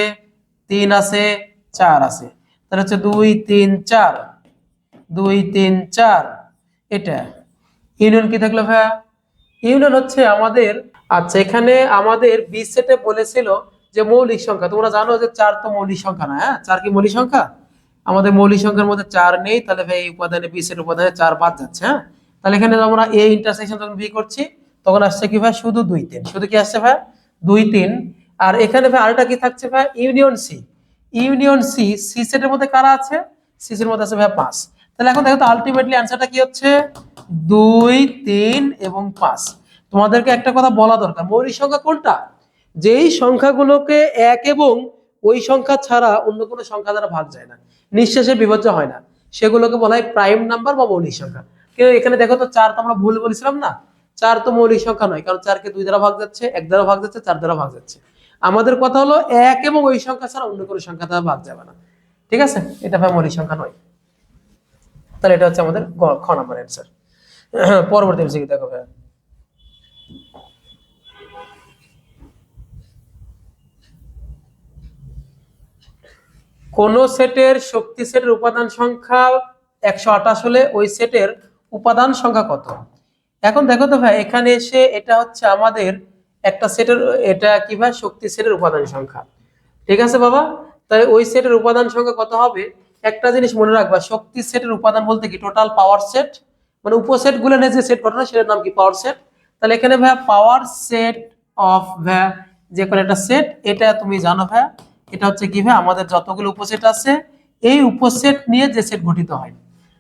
3 আছে, 4 আছে। তাহলে হচ্ছে 2 3 4, 2 3 4, এটা ইউনিয়ন কি থাকলো ভাই, ইউনিয়ন হচ্ছে আমাদের, আচ্ছা এখানে আমাদের বি সেটে বলেছিল যে মৌলিক সংখ্যা, তোমরা জানো যে 4 তো মৌলিক সংখ্যা না, হ্যাঁ 4 কি মৌলিক সংখ্যা, আমাদের মৌলিক সংখ্যার মধ্যে 4 নেই। তাহলে ভাই এই উপাদানে বি সেট উপাদানে 4 বাদ যাচ্ছে, হ্যাঁ। তাহলে এখানে আমরা এ ইন্টারসেকশন যখন বি করছি তখন আসছে কি ভাই শুধু 2 3, শুধু কি আসছে ভাই 2 3। আর এখানে ভাই আরেকটা কি থাকছে ভাই union C, union C, C সেটের মধ্যে কারা আছে, সি সেটের মধ্যে আছে ভাই 5। তাহলে এখন দেখো তো আলটিমেটলি অ্যানসারটা কি হচ্ছে 2 3 এবং 5। তোমাদেরকে একটা কথা বলা দরকার, মৌলিক সংখ্যা কোনটা, যেই সংখ্যাগুলোকে এক এবং ওই সংখ্যা ছাড়া অন্য কোনো সংখ্যা দ্বারা ভাগ যায় না, নিঃশেষে বিভাজ্য হয় না, সেগুলোকে বলা হয় প্রাইম নাম্বার বা মৌলিক সংখ্যা। কিন্তু এখানে দেখো তো 4 তো আমরা ভুল বলেছিলাম না, 4 তো মৌলিক সংখ্যা নয়, কারণ 4 কে 2 দ্বারা ভাগ যাচ্ছে, 1 দ্বারা ভাগ যাচ্ছে, 4 দ্বারা ভাগ যাচ্ছে। আমাদের কথা হলো এক এবং ওই সংখ্যা ছাড়া অন্য কোনো সংখ্যা দ্বারা ভাগ যাবে না। ঠিক আছে, এটা ভাই মৌলিক সংখ্যা নয়। তাহলে এটা হচ্ছে আমাদের খ নাম্বার অ্যান্সার। পরবর্তী এমসিকিউ দেখো ভাই, কোন সেটের শক্তি সেটের উপাদান সংখ্যা 128 হলে ওই সেটের উপাদান সংখ্যা কত? এখন দেখো তো ভাই, এখানে এসে এটা হচ্ছে আমাদের একটা সেটের, এটা কি ভাই শক্তি সেটের উপাদান সংখ্যা। ঠিক আছে বাবা, তাহলে ওই সেটের উপাদান সংখ্যা কত হবে? একটা জিনিস মনে রাখবা, শক্তি সেটের উপাদান বলতে কি টোটাল পাওয়ার সেট, মানে উপসেট গুলো নিয়ে যে সেট ঘটনা সেটার নাম কি পাওয়ার সেট। তাহলে এখানে ভাই পাওয়ার সেট অফ ভাই যে কোনো একটা সেট, এটা তুমি জানো ভাই, এটা হচ্ছে কি ভাই আমাদের যতগুলো উপসেট আছে এই উপসেট নিয়ে যে সেট গঠিত হয়।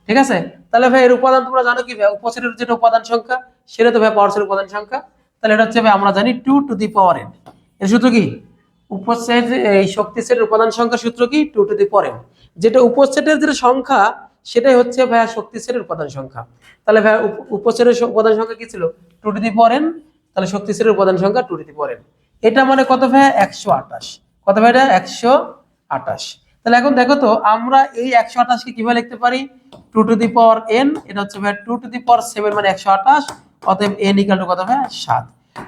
ঠিক আছে, তাহলে ভাই এর উপাদান তোমরা জানো কি ভাই, উপসেটের যেটা উপাদান সংখ্যা সেটা তো ভাই পাওয়ার সেটের উপাদান সংখ্যা। তাহলে এটা হচ্ছে ভাই আমরা জানি 2 টু দি পাওয়ার n। এর সূত্র কি? উপসেট এই শক্তি সেটের উপাদান সংখ্যা সূত্র কি 2 টু দি পাওয়ার n। যেটা উপসেটের যেটা সংখ্যা সেটাই হচ্ছে ভাই শক্তি সেটের উপাদান সংখ্যা। তাহলে ভাই উপসেটের উপাদান সংখ্যা কি ছিল 2 টু দি পাওয়ার n, তাহলে শক্তি সেটের উপাদান সংখ্যা 2 টু দি পাওয়ার n। এটা মানে কত ভাই 128। কত ভাই এটা 128। তাহলে এখন দেখো তো আমরা এই 128 কে কিভাবে লিখতে পারি? 2 টু দি পাওয়ার n, এটা হচ্ছে ভাই 2 টু দি পাওয়ার 7 মানে 128, অতএব n ইকুয়াল টু কত ভাই 7।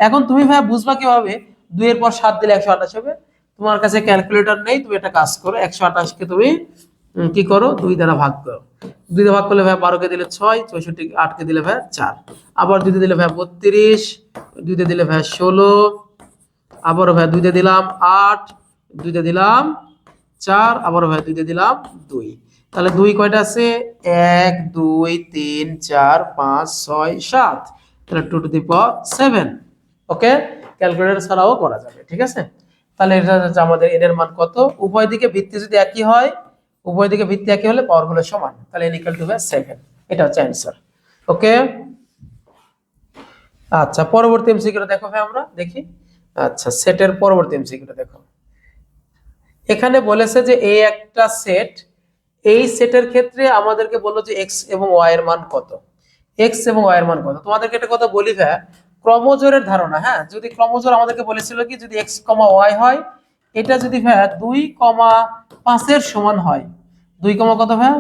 এখন তুমি ভাই বুঝবা কিভাবে 2 এর পর 7 দিলে 128 হবে? তোমার কাছে ক্যালকুলেটর নেই, তুমি একটা কাজ করো, 128 কে তুমি কি করো 2 দ্বারা ভাগ করো। 2 দিয়ে ভাগ করলে ভাই 12 কে দিলে 6, 64, 8 কে দিলে ভাই 4, আবার 2 দিয়ে দিলে ভাই 32, 2 দিয়ে দিলে ভাই 16, আবার ভাই 2 দিয়ে দিলাম 8, 2 দিয়ে দিলাম 4, আবার ভাই 2 দিয়ে দিলাম 2। তাহলে 2 কয়টা আছে? 1 2 3 4 5 6 7, তাহলে 2 to the power 7। Okay, calculator ছাড়াও করা যাবে। ঠিক আছে, তাহলে এটা হচ্ছে আমাদের n এর মান কত। উভয় দিকে ভিত্তি যদি একই হয়, উভয় দিকে ভিত্তি একই হলে পাওয়ারগুলো সমান, তাহলে n ইকুয়াল টু 7। এটা হচ্ছে অ্যানসার। ওকে, আচ্ছা পরবর্তী এমসিকিউটা দেখো ভাই, আমরা দেখি। আচ্ছা সেটের পরবর্তী এমসিকিউটা দেখো। এখানে বলেছে যে এই একটা সেট, এই সেটের ক্ষেত্রে আমাদেরকে বললো যে x এবং y এর মান কত। x এবং y এর মান কত? তোমাদেরকে একটা কথা বলি ভাই, ক্রমজোরের ধারণা, হ্যাঁ যদি ক্রমজোর আমাদেরকে বলেছিল কি যদি x, y হয়, এটা যদি ভাই 2,5 এর সমান হয়, 2, কত ভাই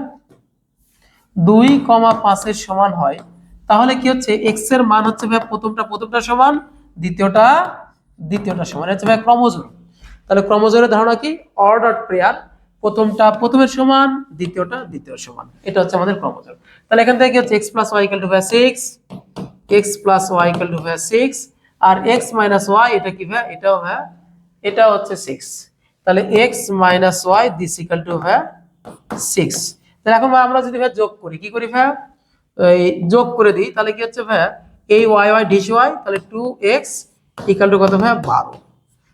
2,5 এর সমান হয়, তাহলে কি হচ্ছে x এর মান হচ্ছে ভাই প্রথমটা সমান, দ্বিতীয়টা সমান, হচ্ছে ভাই ক্রমজোর। তাহলে ক্রমজোরের ধারণা কি? অর্ডার পেয়ার, প্রথমটা প্রথমের সমান, দ্বিতীয়টা দ্বিতীয় সমান, এটা হচ্ছে আমাদের ক্রমজোর। তাহলে এখান থেকে কি হচ্ছে x plus y equal to 6, x plus y equal to 6, আর x মাইনাস ওয়াই এটা কি ভাই, এটাও ভাই এটা হচ্ছে 6। তাহলে x minus why this equal to ভাই 6। তাহলে এখন ভাই আমরা যদি ভাই যোগ করি, কি করি ভাই এই যোগ করে দিই, তাহলে কি হচ্ছে ভাই এই y y ডিস y, তাহলে 2x ইকুয়াল টু কত ভাই 12।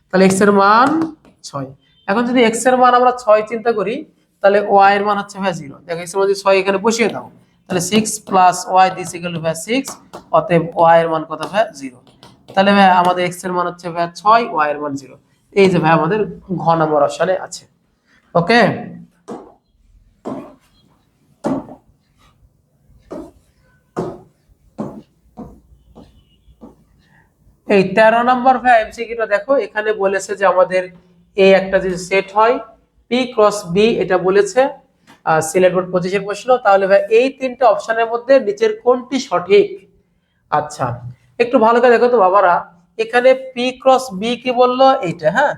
তাহলে x এর মান 6। এখন যদি x এর মান আমরা 6 চিন্তা করি, তাহলে y এর মান হচ্ছে ভাই 0। দেখো x এর মান যদি 6 এখানে বসিয়ে দাও, তাহলে 6 plus y this equal to ভাই 6, অতএব y এর মান কত ভাই 0। তাহলে ভাই আমাদের x এর মান হচ্ছে ভাই 6, y এর মান 0। এই যে ভাই আমাদের ঘ নম্বর অপশনে আছে। ওকে, এই 13 নম্বর ভাই এমসিকিউটা দেখো। এখানে বলেছে যে আমাদের এই একটা যদি সেট হয় p ক্রস b, এটা বলেছে সিলেট বোর্ড 25 এর প্রশ্ন। তাহলে ভাই এই তিনটা অপশনের মধ্যে নিচের কোনটি সঠিক? আচ্ছা একটু ভালো করে দেখো তো বাবারা, এখানে p ক্রস b কি বললো এইটা, হ্যাঁ।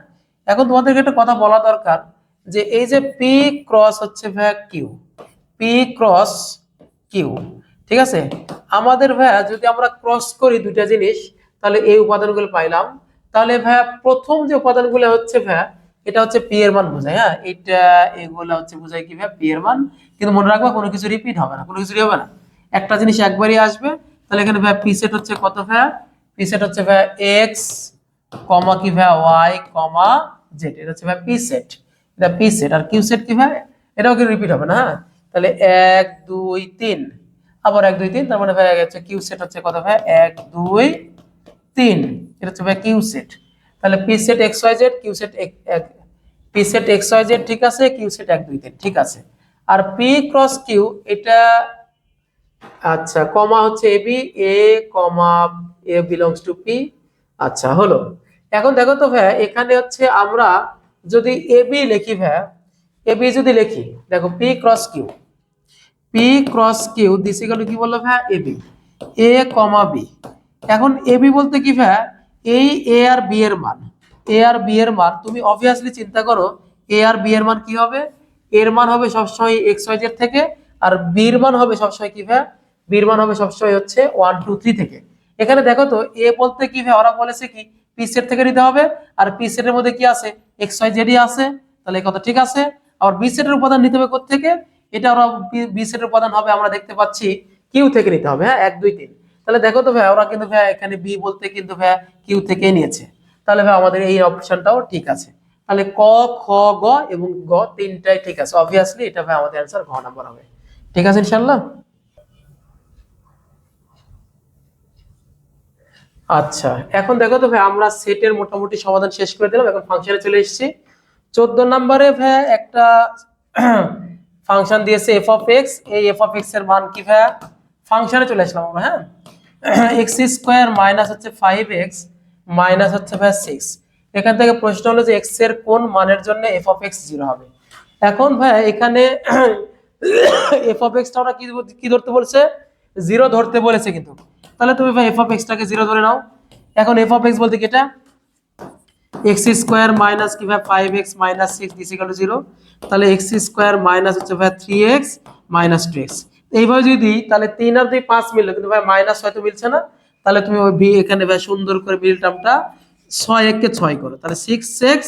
এখন তোমাদেরকে একটা কথা বলা দরকার, যে এই যে p ক্রস হচ্ছে ভাই q, p ক্রস q, ঠিক আছে। আমাদের ভাইয়া যদি আমরা ক্রস করি দুইটা জিনিস, তাহলে এই উপাদানগুলো পাইলাম। তাহলে ভাইয়া প্রথম যে উপাদানগুলো হচ্ছে ভাইয়া, এটা হচ্ছে পি এর মান বোঝায়, হ্যাঁ এটা এগুলো হচ্ছে বোঝায় কি ভাইয়া পি এর মান। কিন্তু মনে রাখবা কোনো কিছু রিপিট হবে না, কোনো কিছু হবে না, একটা জিনিস একবারই আসবে। তাহলে এখানে ভাইয়া পি সেট হচ্ছে কত ভাইয়া, পি সেট হচ্ছে ভাইয়া এক্স কমা কি ভাইয়া ওয়াই কমা জেড, এটা হচ্ছে ভাইয়া পি সেট, এটা পি সেট। আর কিউ সেট কি ভাইয়া, এটাও কি রিপিট হবে না, হ্যাঁ। তাহলে 1 2 3, আবার 1 2 3, তার মানে ভাই হচ্ছে কিউ সেট হচ্ছে কত ভাই 1 2 3, এটা হচ্ছে ভাই কিউ সেট। তাহলে P set X Y Z, Q set P set X Y Z, ঠিক আছে, কিউ সেট 1 2 3, ঠিক আছে। আর পি ক্রস কিউ এটা, আচ্ছা কমা হচ্ছে AB, A comma A belongs to P, আচ্ছা হলো। এখন দেখো তো ভাই এখানে হচ্ছে আমরা যদি এবি লিখি ভাই, এবি যদি লিখি দেখো P cross Q, P cross Q this equal to কি বললো ভাই এবি, এ কমা বি। এখন এবি বলতে কি ভাই এই এ আর বি এর মান, এ আর বি এর মান তুমি অবভিয়াসলি চিন্তা করো এ আর বি এর মান কি হবে, এর মান হবে সবসময় এক্স ওয়াই জেড থেকে, আর বির মান হবে সবসময় কি ভাই, বির মান হবে সবসময় হচ্ছে 1 2 3 থেকে। এখানে দেখো তো এ বলতে কি ভাই ওরা বলেছে কি পি সেট থেকে নিতে হবে, আর পি সেটের মধ্যে কি আছে এক্স ওয়াই জেডই আছে, তাহলে এই কথা ঠিক আছে। আর বি সেটের উপাদান নিতে হবে কোত্থেকে, এটা ওরা বি সেটের উপাদান হবে আমরা দেখতে পাচ্ছি কিউ থেকে নিতে হবে, হ্যাঁ 1 2 3। তাহলে দেখো তো ভাই ওরা কিন্তু ভাই এখানে বি বলতে কিন্তু ভাই কিউ থেকে নিয়েছে, তাহলে ভাই আমাদের এই অপশনটাও ঠিক আছে। তাহলে ক খ গ এবং গ তিনটাই ঠিক আছে, অবভিয়াসলি এটা ভাই আমাদের অ্যান্সার ঘ নাম্বার হবে। ঠিক আছে ইনশাআল্লাহ। আচ্ছা এখন দেখো তো ভাই আমরা সেটের মোটামুটি সমাধান শেষ করে দিলাম, এখন ফাংশনে চলে এসেছি। 14 নম্বরে ভাই একটা ফাংশন দিয়েছে এফ অফ এক্স, এই এফ অফ এক্স এর মান কি ভাই, ফাংশনে চলে আসলাম আমরা, হ্যাঁ এক্স স্কোয়ার মাইনাস হচ্ছে 5x মাইনাস হচ্ছে ভাই 6। এখান থেকে প্রশ্ন হলো যে এক্স এর কোন মানের জন্য এফ অফ এক্স 0 হবে। এখন ভাই এখানে এফ অফ এক্স টা ওরা কি ধরতে বলছে, 0 ধরতে বলেছে কিন্তু। তাহলে তুমি ভাই এফ অফ এক্স টাকে 0 ধরে নাও। এখন এফ অফ এক্স বলতে কি এটা এক্স স্কোয়ার মাইনাস কি ভাই 5x minus 6 this equal two 0। তাহলে এক্স স্কোয়ার মাইনাস হচ্ছে ভাই 3x মাইনাস 2x। এইভাবে যদি দিই তাহলে 3 আর 2 5 মিললো, কিন্তু ভাই মাইনাস হয়তো মিলছে না, তাহলে তুমি ওই বি এখানে ভাই সুন্দর করে মিল টার্মটা 6 1 কে 6 করো, তাহলে 6x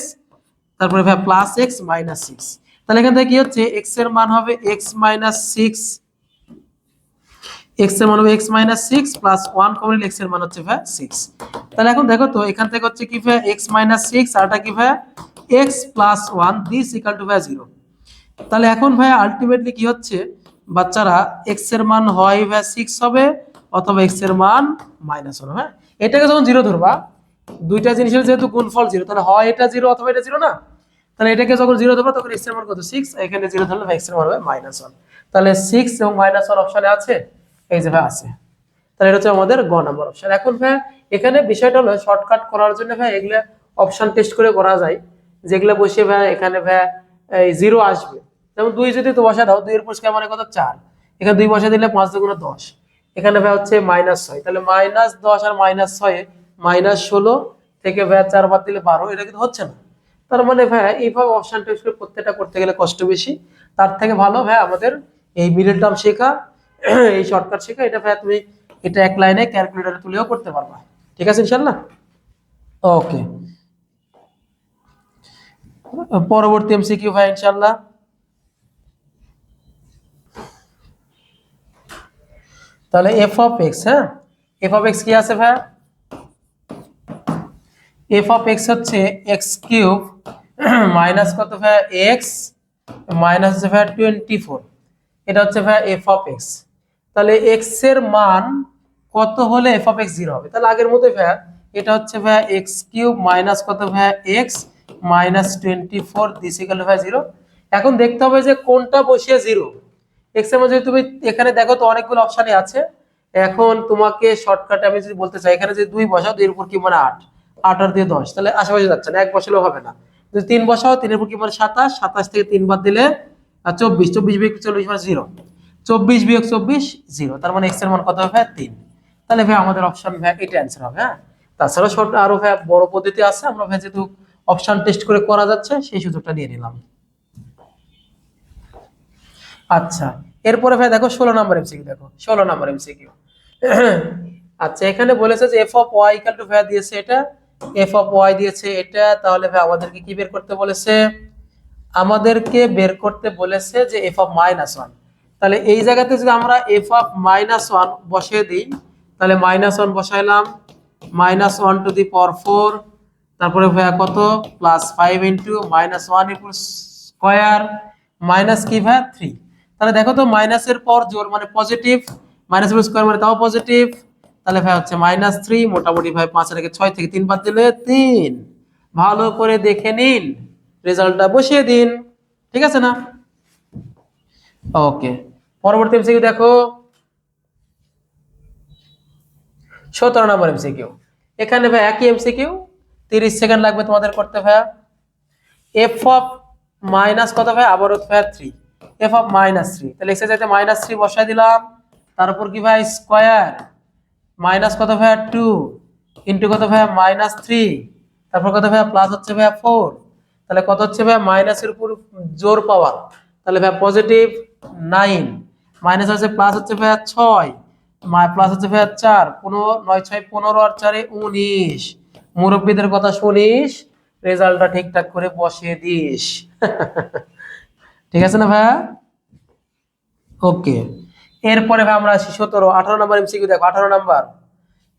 তারপরে ভাই প্লাস x মাইনাস 6। তাহলে এখান থেকে কি হচ্ছে x এর মান হবে x মাইনাস 6, x এর মান হবে x মাইনাস 6 প্লাস 1 কমন নিলে x এর মান হচ্ছে ভাই 6। তাহলে এখন দেখো তো এখান থেকে হচ্ছে কি ভাই x মাইনাস 6 আর এটা কি ভাই x plus 1 this equal to ভাই 0। তাহলে এখন ভাই আলটিমেটলি কি হচ্ছে বাচ্চারা x এর মান হয় ভাই 6 হবে অথবা x এর মান মাইনাস 1, হ্যাঁ এটাকে যখন 0 ধরবা, দুইটা জিনিসের যেহেতু গুণফল 0, তাহলে হয় এটা 0 অথবা এটা 0 না। তাহলে এটাকে যখন 0 ধরবা তখন x এর মান কত 6, এখানে 0 ধরলে x এর মান হবে মাইনাস 1। তাহলে 6 এবং মাইনাস 1 অপশনে আছে, এই যে ভাই আছে। তাহলে এটা হচ্ছে আমাদের গ নাম্বার অপশন। এখন ভাই এখানে বিষয়টা হলো শর্টকাট করার জন্য ভাই এগুলা অপশন টেস্ট করে করা যায়, যেগুলো বসে ভাই এখানে ভাই এই 0 আসবে। যেমন 2 যদি তো বসা দাও, 2 এর পুরস্কার মানে কত 4, এখানে 2 বসা দিলে 5 দুগুণে 10, এখানে ভাই হচ্ছে -6, তাহলে -10 আর -6 -16 থেকে ভাই 4 বাদ দিলে 12, এটা কিন্তু হচ্ছে না। তার মানে ভাই এইভাবে অপশন টেস্ট করে প্রত্যেকটা করতে গেলে কষ্ট বেশি, তার থেকে ভালো ভাই আমাদের এই মিডল টার্ম শেখা, এই শর্টকাট শেখা। এটা ভাই তুমি এটা এক লাইনে ক্যালকুলেটরে তুলেও করতে পারবা। ঠিক আছে ইনশাআল্লাহ। ওকে, পরবর্তী এমসিকিউ ভাই ইনশাআল্লাহ। তাহলে এফ অফ এক্স, হ্যাঁ এফ অফ এক্স কি আছে ভাই, এফ অফ এক্স হচ্ছে এক্স কিউব মাইনাস কত ভাই এক্স মাইনাস হচ্ছে ভাই 24, এটা হচ্ছে ভাই এফ অফ এক্স। তাহলে এক্স এর মান কত হলে এফ অফ এক্স 0 হবে, তাহলে আগের মতোই ভাই এটা হচ্ছে ভাই এক্স কিউব মাইনাস কত ভাই x minus 24 this equal to ভাই 0। এখন দেখতে হবে যে কোনটা বসিয়ে 0, এক্স এর মধ্যে তুমি এখানে দেখো তো অনেকগুলো অপশনই আছে। এখন তোমাকে শর্টকাটে আমি যদি বলতে চাই, এখানে যদি 2 বসাও 2 এর উপর কি মানে 8, 8 আর দিয়ে 10, তাহলে আশেপাশে যাচ্ছে না, 1 বসালেও হবে না। যদি 3 বসাও 3 এর উপর কি মানে 27, 27 থেকে 3 বাদ দিলে 24, 24 বিয়োগ 40 মানে 0, 24 বিয়োগ 24 0, তার মানে x এর মান কত হবে ভাই 3। তাহলে ভাই আমাদের অপশন ভাই এটা অ্যান্সার হবে, হ্যাঁ। তাছাড়া শর্ট আরো ভাই বড় পদ্ধতি আছে, আমরা ভাই যেহেতু অপশন টেস্ট করে করা যাচ্ছে সেই সুযোগটা নিয়ে নিলাম। আচ্ছা এরপরে ভাই দেখো 16 নম্বর এমসিকিউ, দেখো 16 নম্বর এমসিকিউ। আচ্ছা এখানে বলেছে যে F of Y equal to ভাই দিয়েছে এটা, এফ অফ ওয়াই দিয়েছে এটা, তাহলে ভাই আমাদেরকে কি বের করতে বলেছে, আমাদেরকে বের করতে বলেছে যে এফ অফ মাইনাস 1। তাহলে এই জায়গাতে যদি আমরা এফ অফ মাইনাস 1 বসিয়ে দিই, তাহলে -1 বসাইলাম, -1 টু দি পাওয়ার 4, তারপরে ভাইয়া কত plus 5 into -1 equal square minus কি ভাই 3। তাহলে দেখো তো মাইনাসের পর জোর মানে পজিটিভ, মাইনাসের স্কয়ার মানে তাও পজিটিভ, তাহলে ভাই হচ্ছে -3, মোটামুটি ভাই 5 থেকে 6 থেকে 3 বাদ দিলে 3। ভালো করে দেখে নিন, রেজাল্টটা বসিয়ে দিন, ঠিক আছে না। ওকে, পরবর্তী এমসিকিউ দেখো 17 নম্বর এমসিকিউ। এখানে ভাই একই এমসিকিউ, 30 সেকেন্ড লাগবে তোমাদের করতে ভাইয়া। এফ অফ মাইনাস কত ভাইয়া, আবারও ভাইয়া 3, এফ অফ -3, তাহলে এক্সারসাইজে -3 বসাই দিলাম, তারপর কি ভাই স্কয়ার মাইনাস কত ভাইয়া 2 ইন্টু কত ভাইয়া -3, তারপর কত ভাইয়া প্লাস হচ্ছে ভাইয়া 4, তাহলে কত হচ্ছে ভাইয়া মাইনাসের উপর জোর পাওয়ার, তাহলে ভাইয়া পজিটিভ 9, মাইনাস হচ্ছে প্লাস হচ্ছে ভাইয়া 6, প্লাস হচ্ছে ভাইয়া 4, 15 9 6 15 আর 4 19, মুরব্বীদের কথা শুনিস, রেজাল্টটা ঠিকঠাক করে বসিয়ে দিস। ঠিক আছে না ভাইয়া? ওকে, এরপরে ভাই আমরা আসি 17 18 নম্বর এমসিকিউ। দেখো 18 নাম্বার,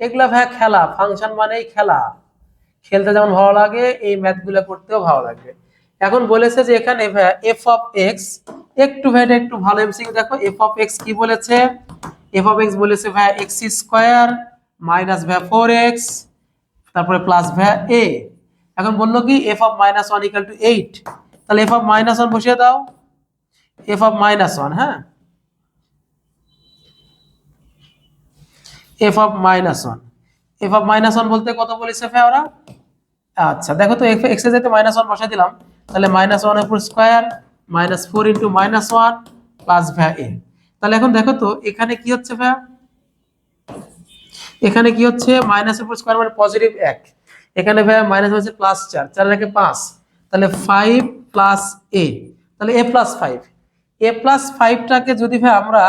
এগুলা ভাই খেলা, ফাংশন মানেই খেলা, খেলতে যেমন ভালো লাগে এই ম্যাথগুলো করতেও ভালো লাগবে। এখন বলেছে যে এখানে ভাই এফ অফ এক্স, একটু ভাই এটা একটু ভালো এমসিকিউ দেখো, এফ অফ এক্স কি বলেছে, এফ অফ এক্স বলেছে ভাই এক্স স্কয়ার মাইনাস ভাই 4x তারপরে প্লাস ভাই a। এখন বললো কি এফ অফ -1 ইকুয়াল টু 8, তাহলে এফ অফ -1 বসিয়ে দাও, এফ অফ -1, হ্যাঁ এফ অফ -1, এফ অফ -1 বলতে কত বলেছে ভাই ওরা, আচ্ছা দেখো তো এক্স এর জায়গাতে -1 বসাই দিলাম, তাহলে -1 এর উপর স্কয়ার -4 ইনটু -1 প্লাস ভাই a। তাহলে এখন দেখো তো এখানে কি হচ্ছে ভাই, এখানে কি হচ্ছে মাইনাস এর উপর স্কয়ার মানে পজিটিভ 1, এখানে ভাই মাইনাস হচ্ছে প্লাস 4, 4 এর 5, তাহলে 5 প্লাস a, তাহলে a প্লাস 5, a প্লাস 5টাকে যদি ভাই আমরা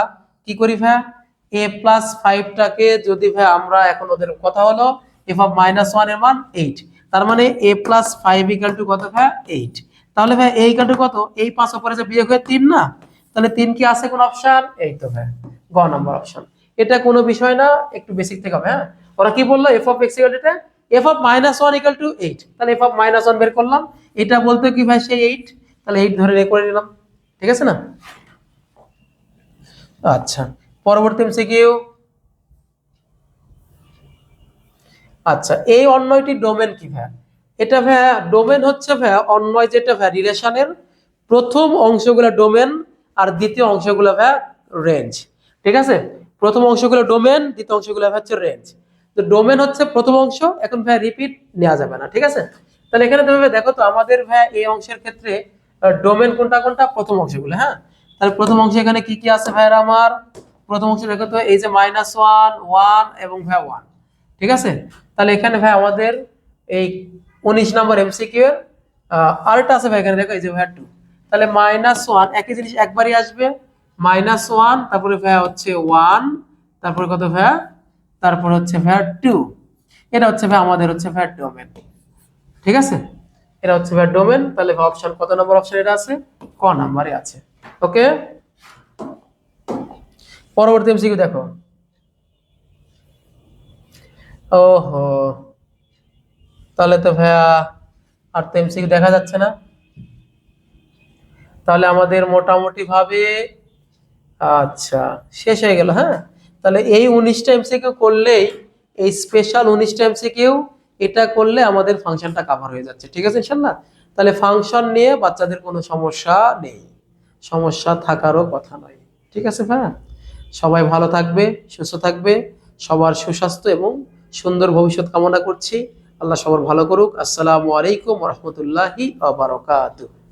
কি করি ভাই, a প্লাস 5টাকে যদি ভাই আমরা, এখন ওদের কথা হলো f অফ -1 এর মান 8, তার মানে a প্লাস 5 ইকুয়াল টু কত ভাই 8, তাহলে ভাই a ইকুয়াল টু কত, এই 5 উপরে যে বিয়োগ হয়ে 3 না, তাহলে 3 কি আছে কোন অপশন, এই তো ভাই গ নাম্বার অপশন। এটা কোনো বিষয় না, একটু বেসিক থেকে হবে। হ্যাঁ ওরা কি বললো f of x equal to f of -1 equal to 8, তাহলে f অফ -1 বের করলাম, এটা বলতে কি ভাই সেই 8, তাহলে 8 ধরে করে নিলাম, ঠিক আছে না। আচ্ছা পরবর্তী এমসিকিউ, আচ্ছা এই অন্যয়টি ডোমেন কি ভাই, এটা ভাই ডোমেন হচ্ছে ভাই অন্যয় যেটা ভাই রিলেশনের প্রথম অংশগুলো ডোমেন আর দ্বিতীয় অংশগুলো ভাই রেঞ্জ, ঠিক আছে, প্রথম অংশগুলো ডোমেন, দ্বিতীয় অংশগুলো হচ্ছে রেঞ্জ। তো ডোমেন হচ্ছে প্রথম অংশ, এখন ভাই রিপিট নেওয়া যাবে না, ঠিক আছে। তাহলে এখানে তুমি দেখো তো আমাদের ভাই এই অংশের ক্ষেত্রে ডোমেন কোনটা কোনটা, প্রথম অংশগুলো, হ্যাঁ তাহলে প্রথম অংশে এখানে কি কি আছে ভাই আমার, প্রথম অংশে দেখো তো এই যে -1 1 এবং ভাই 1, ঠিক আছে। তাহলে এখানে ভাই আমাদের এই 19 নম্বর এমসিকিউ এর আরেকটা আছে ভাই, এখানে দেখো এই যে ভাই 2, তাহলে -1 একই জিনিস একবারই আসবে, -1 তারপরে ভাই হচ্ছে 1, তারপরে কত ভাই, তারপর হচ্ছে ভাই 2, এটা হচ্ছে ভাই আমাদের হচ্ছে ভাই ডোমেন, ঠিক আছে, এটা হচ্ছে ভাই ডোমেন। তাহলে ভাই অপশন কত নম্বর অপশন এটা আছে, ক নম্বরে আছে। ওকে পরবর্তী এমসিকিউ দেখো, ওহো তাহলে তো ভাইয়া আর তো এমসিকিউ দেখা যাচ্ছে না, তাহলে আমাদের মোটামুটি ভাবে আচ্ছা শেষ হয়ে গেল। হ্যাঁ তাহলে এই 19টা এমসিকিউ করলেই, এই স্পেশাল 19টা এমসিকিউ এটা করলে আমাদের ফাংশনটা কভার হয়ে যাচ্ছে, ঠিক আছে ইনশাআল্লাহ। তাহলে ফাংশন নিয়ে বাচ্চাদের কোনো সমস্যা নেই, সমস্যা থাকারও কথা নয়, ঠিক আছে ভাই। সবাই ভালো থাকবে, সুস্থ থাকবে, সবার সুস্বাস্থ্য এবং সুন্দর ভবিষ্যৎ কামনা করছি। আল্লাহ সবার ভালো করুক। আসসালামু আলাইকুম ওয়া রাহমাতুল্লাহি ওয়া বারাকাতুহু।